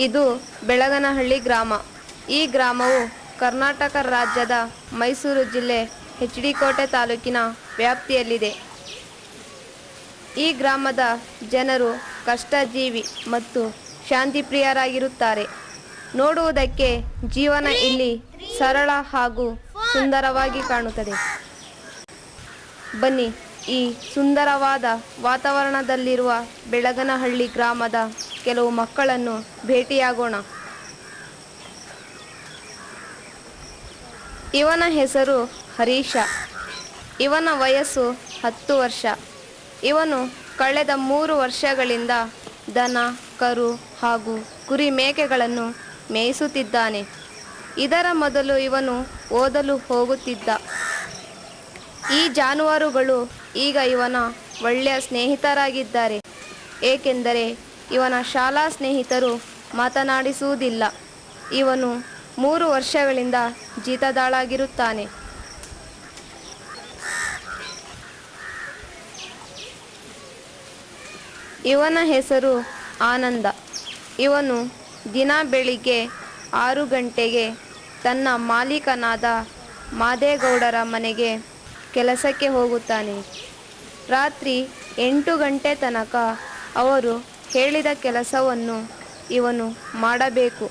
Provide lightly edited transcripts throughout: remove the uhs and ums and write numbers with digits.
ಇದು ಬೆಳಗನಹಳ್ಳಿ ಗ್ರಾಮ. ಈ ಗ್ರಾಮವು ಕರ್ನಾಟಕ ರಾಜ್ಯದ ಮೈಸೂರು ಜಿಲ್ಲೆ ಎಚ್.ಡಿ. ಕೋಟೆ ತಾಲೂಕಿನ ವ್ಯಾಪ್ತಿಯಲ್ಲಿದೆ. ಈ ಗ್ರಾಮದ ಜನರು ಕಷ್ಟಜೀವಿ ಮತ್ತು ಶಾಂತಿಪ್ರಿಯರಾಗಿರುತ್ತಾರೆ. ನೋಡುವುದಕ್ಕೆ ಜೀವನ ಇಲ್ಲಿ ಸರಳ ಹಾಗೂ ಸುಂದರವಾಗಿ ಕಾಣುತ್ತದೆ. ಬನ್ನಿ, ಈ ಸುಂದರವಾದ ವಾತಾವರಣದಲ್ಲಿರುವ ಬೆಳಗನಹಳ್ಳಿ ಗ್ರಾಮದ ಕೆಲವು ಮಕ್ಕಳನ್ನು ಭೇಟಿಯಾಗೋಣ. ಇವನ ಹೆಸರು ಹರೀಶ. ಇವನ ವಯಸ್ಸು 10 ವರ್ಷ. ಇವನು ಕಳೆದ 3 ವರ್ಷಗಳಿಂದ ದನ, ಕರು ಹಾಗೂ ಕುರಿ ಮೇಕೆಗಳನ್ನು ಮೇಯಿಸುತ್ತಿದ್ದಾನೆ. ಇದರ ಮೊದಲು ಇವನು ಓದಲು ಹೋಗುತ್ತಿದ್ದ. ಈ ಜಾನುವಾರುಗಳು ಈಗ ಇವನ ಒಳ್ಳೆಯ ಸ್ನೇಹಿತರಾಗಿದ್ದಾರೆ. ಏಕೆಂದರೆ ಇವನ ಶಾಲಾ ಸ್ನೇಹಿತರು ಮಾತನಾಡಿಸುವುದಿಲ್ಲ. ಇವನು 3 ವರ್ಷಗಳಿಂದ ಜೀತದಾಳಾಗಿರುತ್ತಾನೆ. ಇವನ ಹೆಸರು ಆನಂದ. ಇವನು ದಿನ ಬೆಳಿಗ್ಗೆ 6 ಗಂಟೆಗೆ ತನ್ನ ಮಾಲೀಕನಾದ ಮಾದೇಗೌಡರ ಮನೆಗೆ ಕೆಲಸಕ್ಕೆ ಹೋಗುತ್ತಾನೆ. ರಾತ್ರಿ 8 ಗಂಟೆ ತನಕ ಅವರು ಹೇಳಿದ ಕೆಲಸವನ್ನು ಇವನು ಮಾಡಬೇಕು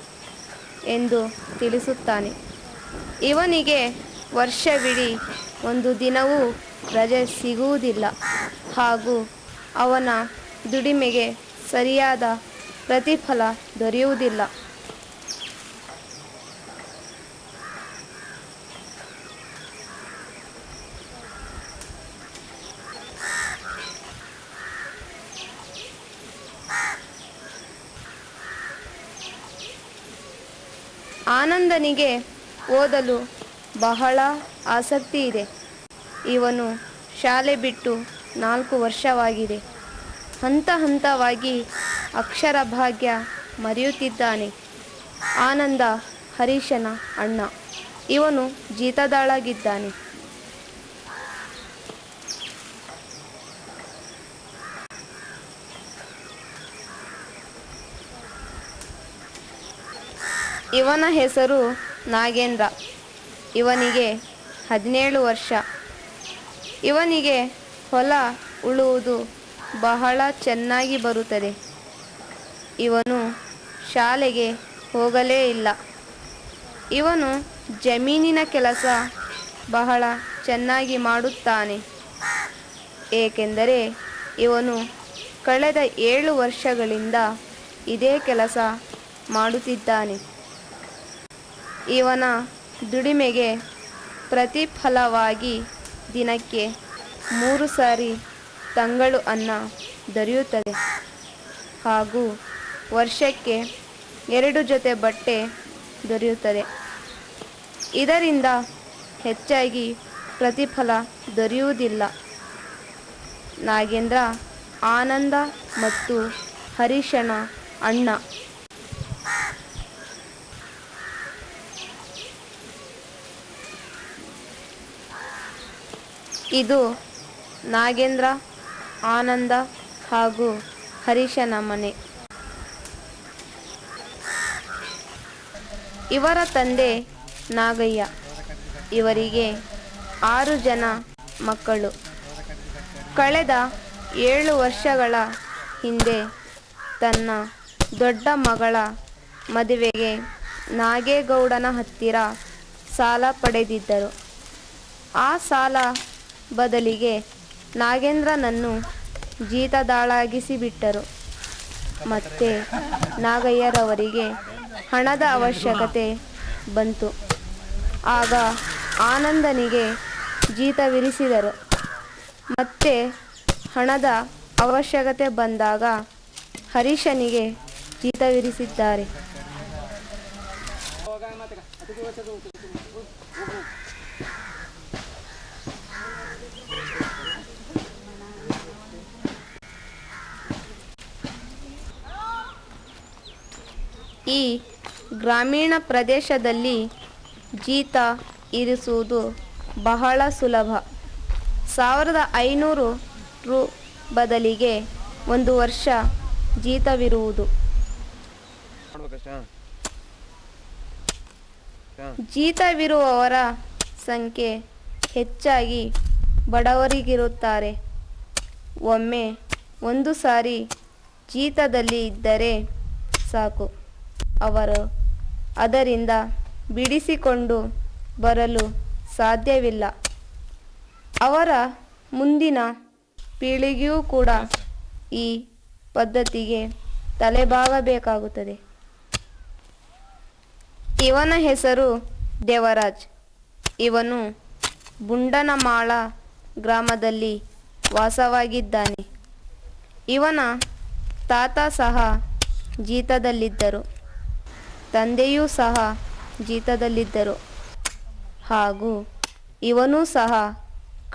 ಎಂದು ತಿಳಿಸುತ್ತಾನೆ. ಇವನಿಗೆ ವರ್ಷವಿಡೀ ಒಂದು ದಿನವೂ ರಜೆ ಸಿಗುವುದಿಲ್ಲ ಹಾಗೂ ಅವನ ದುಡಿಮೆಗೆ ಸರಿಯಾದ ಪ್ರತಿಫಲ ದೊರೆಯುವುದಿಲ್ಲ. ಆನಂದನಿಗೆ ಓದಲು ಬಹಳ ಆಸಕ್ತಿ ಇದೆ. ಇವನು ಶಾಲೆ ಬಿಟ್ಟು 4 ವರ್ಷವಾಗಿದೆ. ಹಂತ ಹಂತವಾಗಿ ಅಕ್ಷರ ಭಾಗ್ಯ ಮರೆಯುತ್ತಿದ್ದಾನೆ. ಆನಂದ ಹರೀಶನ ಅಣ್ಣ. ಇವನು ಜೀತದಾಳಾಗಿದ್ದಾನೆ. ಇವನ ಹೆಸರು ನಾಗೇಂದ್ರ. ಇವನಿಗೆ 17 ವರ್ಷ. ಇವನಿಗೆ ಹೊಲ ಉಳುವುದು ಬಹಳ ಚೆನ್ನಾಗಿ ಬರುತ್ತದೆ. ಇವನು ಶಾಲೆಗೆ ಹೋಗಲೇ ಇಲ್ಲ. ಇವನು ಜಮೀನಿನ ಕೆಲಸ ಬಹಳ ಚೆನ್ನಾಗಿ ಮಾಡುತ್ತಾನೆ. ಏಕೆಂದರೆ ಇವನು ಕಳೆದ 7 ವರ್ಷಗಳಿಂದ ಇದೇ ಕೆಲಸ ಮಾಡುತ್ತಿದ್ದಾನೆ. ಇವನ ದುಡಿಮೆಗೆ ಪ್ರತಿಫಲವಾಗಿ ದಿನಕ್ಕೆ 3 ಸಾರಿ ತಂಗಳು ಅನ್ನ ದೊರೆಯುತ್ತದೆ ಹಾಗೂ ವರ್ಷಕ್ಕೆ 2 ಜೊತೆ ಬಟ್ಟೆ ದೊರೆಯುತ್ತದೆ. ಇದರಿಂದ ಹೆಚ್ಚಾಗಿ ಪ್ರತಿಫಲ ದೊರೆಯುವುದಿಲ್ಲ. ನಾಗೇಂದ್ರ ಆನಂದ ಮತ್ತು ಹರೀಶನ ಅಣ್ಣ. ಇದು ನಾಗೇಂದ್ರ, ಆನಂದ ಹಾಗೂ ಹರೀಶನ ಮನೆ. ಇವರ ತಂದೆ ನಾಗಯ್ಯ. ಇವರಿಗೆ 6 ಜನ ಮಕ್ಕಳು. ಕಳೆದ 7 ವರ್ಷಗಳ ಹಿಂದೆ ತನ್ನ ದೊಡ್ಡ ಮಗಳ ಮದುವೆಗೆ ನಾಗೇಗೌಡನ ಹತ್ತಿರ ಸಾಲ ಪಡೆದಿದ್ದರು. ಆ ಸಾಲ ಬದಲಿಗೆ ನಾಗೇಂದ್ರನನ್ನು ಜೀತದಾಳಾಗಿಸಿಬಿಟ್ಟರು. ಮತ್ತೆ ನಾಗಯ್ಯರವರಿಗೆ ಹಣದ ಅವಶ್ಯಕತೆ ಬಂತು. ಆಗ ಆನಂದನಿಗೆ ಜೀತವಿರಿಸಿದರು. ಮತ್ತೆ ಹಣದ ಅವಶ್ಯಕತೆ ಬಂದಾಗ ಹರೀಶನಿಗೆ ಜೀತವಿರಿಸಿದ್ದಾರೆ. ಈ ಗ್ರಾಮೀಣ ಪ್ರದೇಶದಲ್ಲಿ ಜೀತ ಇರಿಸುವುದು ಬಹಳ ಸುಲಭ. 1500 ರು ಬದಲಿಗೆ 1 ವರ್ಷ ಜೀತವಿರುವುದು. ಜೀತವಿರುವವರ ಸಂಖ್ಯೆ ಹೆಚ್ಚಾಗಿ ಬಡವರಿಗಿರುತ್ತಾರೆ. ಒಮ್ಮೆ ಒಂದು ಸಾರಿ ಜೀತದಲ್ಲಿ ಇದ್ದರೆ ಸಾಕು, ಅವರು ಅದರಿಂದ ಬಿಡಿಸಿಕೊಂಡು ಬರಲು ಸಾಧ್ಯವಿಲ್ಲ. ಅವರ ಮುಂದಿನ ಪೀಳಿಗೆಯೂ ಕೂಡ ಈ ಪದ್ಧತಿಗೆ ತಲೆಬಾಗಬೇಕಾಗುತ್ತದೆ. ಇವನ ಹೆಸರು ದೇವರಾಜ್. ಇವನು ಬುಂಡನಮಾಳ ಗ್ರಾಮದಲ್ಲಿ ವಾಸವಾಗಿದ್ದಾನೆ. ಇವನ ತಾತ ಸಹ ಜೀತದಲ್ಲಿದ್ದರು, ತಂದೆಯೂ ಸಹ ಜೀತದಲ್ಲಿದ್ದರು ಹಾಗೂ ಇವನೂ ಸಹ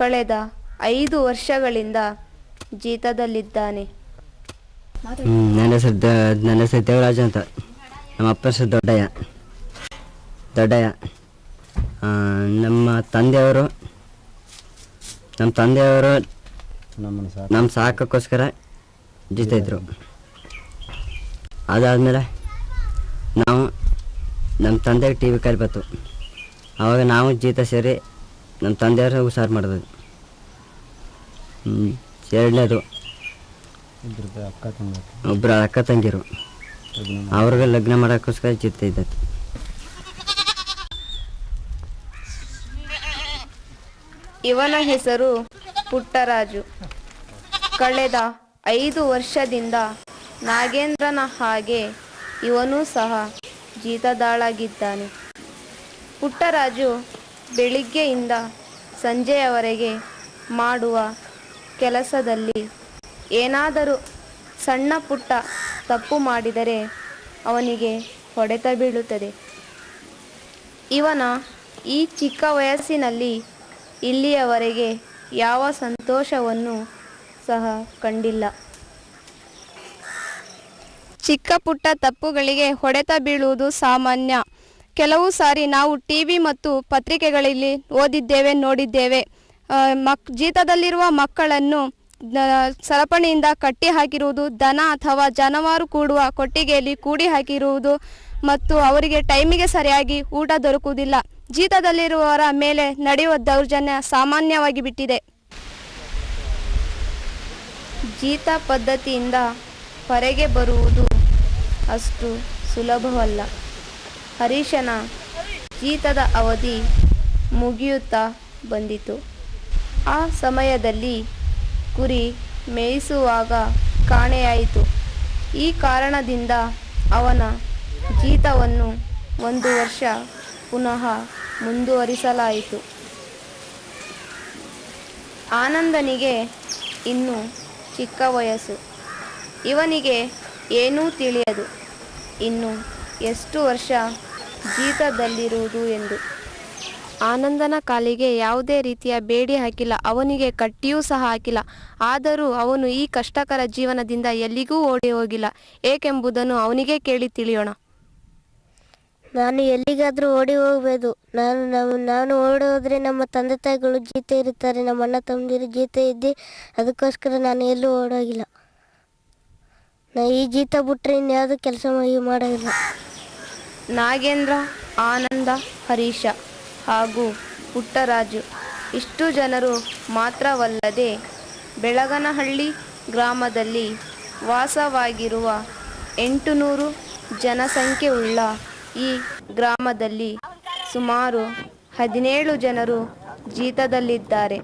ಕಳೆದ 5 ವರ್ಷಗಳಿಂದ ಜೀತದಲ್ಲಿದ್ದಾನೆ. ನನ್ನ ಹೆಸರು ದೇವರಾಜ್ ಅಂತ. ನಮ್ಮ ಅಪ್ಪ ಹೆಸರು ದೊಡ್ಡಯ್ಯ. ನಮ್ಮ ತಂದೆಯವರು ನಮ್ಮ ಸಾಕೋಕ್ಕೋಸ್ಕರ ಜೀತ ಇದ್ದರು. ಅದಾದಮೇಲೆ ನಾವು ನಮ್ಮ ತಂದೆಗೆ ಟಿ ವಿ ಕಾಯಿಲೆ ಬಂತು. ಆವಾಗ ನಾವು ಜೀತ ಸೇರಿ ನಮ್ಮ ತಂದೆಯವರು ಹುಷಾರು ಮಾಡಿದ್ವಿ. ಎರಡನೇದು ಒಬ್ಬರು ಅಕ್ಕ ತಂಗಿರು, ಅವ್ರಿಗೆ ಲಗ್ನ ಮಾಡೋಕ್ಕೋಸ್ಕರ ಜೀತ ಇದ್ದದ್ದು. ಇವನ ಹೆಸರು ಪುಟ್ಟರಾಜು. ಕಳೆದ 5 ವರ್ಷದಿಂದ ನಾಗೇಂದ್ರನ ಹಾಗೆ ಇವನೂ ಸಹ ಜೀತದಾಳಾಗಿದ್ದಾನೆ. ಪುಟ್ಟರಾಜು ಬೆಳಿಗ್ಗೆಯಿಂದ ಸಂಜೆಯವರೆಗೆ ಮಾಡುವ ಕೆಲಸದಲ್ಲಿ ಏನಾದರೂ ಸಣ್ಣ ಪುಟ್ಟ ತಪ್ಪು ಮಾಡಿದರೆ ಅವನಿಗೆ ಹೊಡೆತ ಬೀಳುತ್ತದೆ. ಇವನ ಈ ಚಿಕ್ಕ ವಯಸ್ಸಿನಲ್ಲಿ ಇಲ್ಲಿಯವರೆಗೆ ಯಾವ ಸಂತೋಷವನ್ನು ಸಹ ಕಂಡಿಲ್ಲ. ಚಿಕ್ಕ ಪುಟ್ಟ ತಪ್ಪುಗಳಿಗೆ ಹೊಡೆತ ಬೀಳುವುದು ಸಾಮಾನ್ಯ. ಕೆಲವು ಸಾರಿ ನಾವು ಟಿವಿ ಮತ್ತು ಪತ್ರಿಕೆಗಳಲ್ಲಿ ಓದಿದ್ದೇವೆ, ನೋಡಿದ್ದೇವೆ. ಜೀತದಲ್ಲಿರುವ ಮಕ್ಕಳನ್ನು ಸರಪಣಿಯಿಂದ ಕಟ್ಟಿ ಹಾಕಿರುವುದು, ದನ ಅಥವಾ ಜಾನುವಾರು ಕೂಡುವ ಕೊಟ್ಟಿಗೆಯಲ್ಲಿ ಕೂಡಿ ಹಾಕಿರುವುದು ಮತ್ತು ಅವರಿಗೆ ಟೈಮಿಗೆ ಸರಿಯಾಗಿ ಊಟ ದೊರಕುವುದಿಲ್ಲ. ಜೀತದಲ್ಲಿರುವವರ ಮೇಲೆ ನಡೆಯುವ ದೌರ್ಜನ್ಯ ಸಾಮಾನ್ಯವಾಗಿ ಬಿಟ್ಟಿದೆ. ಜೀತ ಪದ್ಧತಿಯಿಂದ ಹೊರಗೆ ಬರುವುದು ಅಷ್ಟು ಸುಲಭವಲ್ಲ. ಹರೀಶನ ಜೀತದ ಅವಧಿ ಮುಗಿಯುತ್ತಾ ಬಂದಿತು. ಆ ಸಮಯದಲ್ಲಿ ಕುರಿ ಮೇಯಿಸುವಾಗ ಕಾಣೆಯಾಯಿತು. ಈ ಕಾರಣದಿಂದ ಅವನ ಜೀತವನ್ನು 1 ವರ್ಷ ಪುನಃ ಮುಂದುವರಿಸಲಾಯಿತು. ಆನಂದನಿಗೆ ಇನ್ನೂ ಚಿಕ್ಕ ವಯಸ್ಸು. ಇವನಿಗೆ ಏನೂ ತಿಳಿಯದು, ಇನ್ನು ಎಷ್ಟು ವರ್ಷ ಜೀತದಲ್ಲಿರುವುದು ಎಂದು. ಆನಂದನ ಕಾಲಿಗೆ ಯಾವುದೇ ರೀತಿಯ ಬೇಡಿ ಹಾಕಿಲ್ಲ, ಅವನಿಗೆ ಕಟ್ಟಿಯೂ ಸಹ ಹಾಕಿಲ್ಲ. ಆದರೂ ಅವನು ಈ ಕಷ್ಟಕರ ಜೀವನದಿಂದ ಎಲ್ಲಿಗೂ ಓಡಿ ಹೋಗಿಲ್ಲ. ಏಕೆಂಬುದನ್ನು ಅವನಿಗೆ ಕೇಳಿ ತಿಳಿಯೋಣ. ನಾನು ಎಲ್ಲಿಗಾದರೂ ಓಡಿ ಹೋಗಬಹುದು. ನಾನು ಓಡಿ ಹೋದರೆ ನಮ್ಮ ತಂದೆ ತಾಯಿಗಳು ಜೀತ ಇರುತ್ತಾರೆ, ನಮ್ಮ ಅಣ್ಣ ತಮ್ಮದಿರು ಜೀತ ಇದ್ದು, ಅದಕ್ಕೋಸ್ಕರ ನಾನು ಎಲ್ಲೂ ಓಡೋಗಿಲ್ಲ. ಈ ಜೀತ ಬಿಟ್ಟರೆ ಇನ್ಯಾವುದು ಕೆಲಸ ಮಾಡೋದಿಲ್ಲ. ನಾಗೇಂದ್ರ, ಆನಂದ, ಹರೀಶ ಹಾಗೂ ಪುಟ್ಟರಾಜು ಇಷ್ಟು ಜನರು ಮಾತ್ರವಲ್ಲದೆ ಬೆಳಗನಹಳ್ಳಿ ಗ್ರಾಮದಲ್ಲಿ ವಾಸವಾಗಿರುವ 800 ಜನಸಂಖ್ಯೆಯುಳ್ಳ ಈ ಗ್ರಾಮದಲ್ಲಿ ಸುಮಾರು 17 ಜನರು ಜೀತದಲ್ಲಿದ್ದಾರೆ.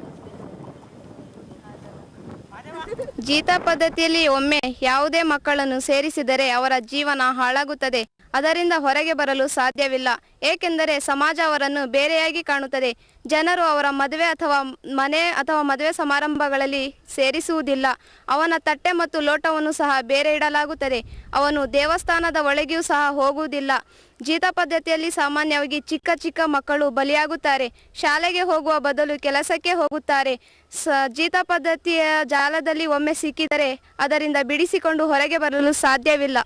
ಜೀತ ಪದ್ಧತಿಯಲ್ಲಿ ಒಮ್ಮೆ ಯಾವುದೇ ಮಕ್ಕಳನ್ನು ಸೇರಿಸಿದರೆ ಅವರ ಜೀವನ ಹಾಳಾಗುತ್ತದೆ. ಅದರಿಂದ ಹೊರಗೆ ಬರಲು ಸಾಧ್ಯವಿಲ್ಲ. ಏಕೆಂದರೆ ಸಮಾಜ ಅವರನ್ನು ಬೇರೆಯಾಗಿ ಕಾಣುತ್ತದೆ. ಜನರು ಅವರ ಮದುವೆ ಅಥವಾ ಮದುವೆ ಸಮಾರಂಭಗಳಲ್ಲಿ ಸೇರಿಸುವುದಿಲ್ಲ. ಅವನ ತಟ್ಟೆ ಮತ್ತು ಲೋಟವನ್ನು ಸಹ ಬೇರೆ ಇಡಲಾಗುತ್ತದೆ. ಅವನು ದೇವಸ್ಥಾನದ ಒಳಗೆಯೂ ಸಹ ಹೋಗುವುದಿಲ್ಲ. ಜೀತ ಪದ್ಧತಿಯಲ್ಲಿ ಸಾಮಾನ್ಯವಾಗಿ ಚಿಕ್ಕ ಮಕ್ಕಳು ಬಲಿಯಾಗುತ್ತಾರೆ. ಶಾಲೆಗೆ ಹೋಗುವ ಬದಲು ಕೆಲಸಕ್ಕೆ ಹೋಗುತ್ತಾರೆ. ಜೀತ ಪದ್ಧತಿಯ ಜಾಲದಲ್ಲಿ ಒಮ್ಮೆ ಸಿಕ್ಕಿದರೆ ಅದರಿಂದ ಬಿಡಿಸಿಕೊಂಡು ಹೊರಗೆ ಬರಲು ಸಾಧ್ಯವಿಲ್ಲ.